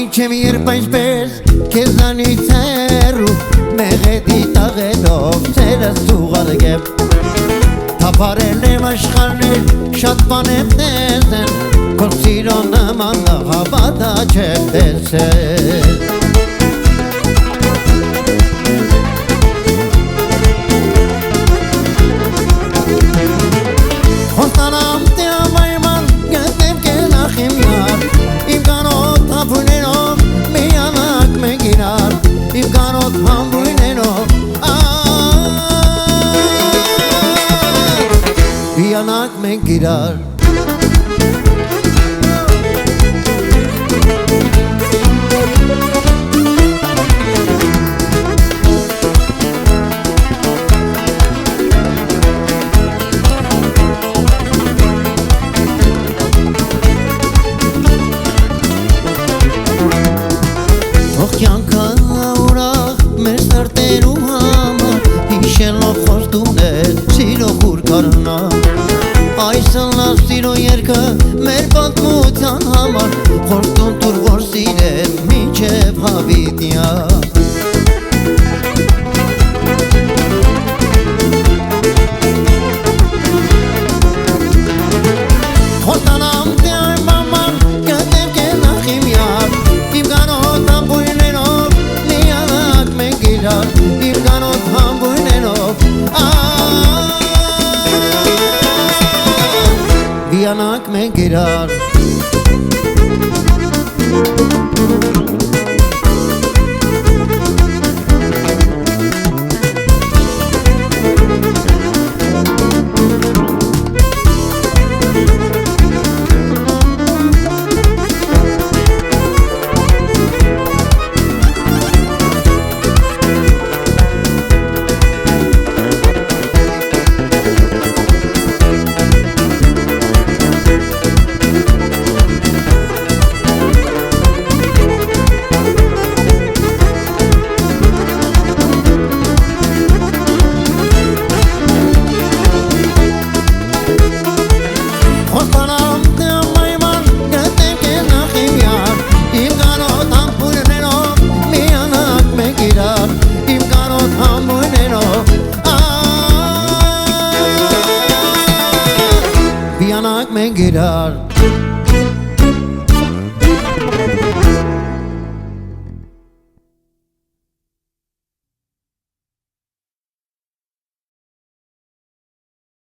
չեմ երբ այսպես քեզանից հեռու մեղեդի տաղելով ծերս ուղարկեմ թափարել եմ աշխարհներ շատ բան եմ տեսել քո սիրո նման հավատա չեմ տեսել Խոստանամ թե ամայման գտեմ կենախ իմ յար Իմ կանոտ հապույներով միանակ մենք իրար Իմ կանոտ համբույներով միանակ մենք իրար Այսնա սիրո երկը մեր պատմության համար Խոստուն տուր որ սիրեմ մինչև հավիտյա Խոստանամ թե այն մաման գտեմ կենախ իմ յար Իմ կանոտ համբույներով միանակ մենք իրար Իմ կանոտ համբույներով Միանակ մենք իրար Միանակ մենք իրար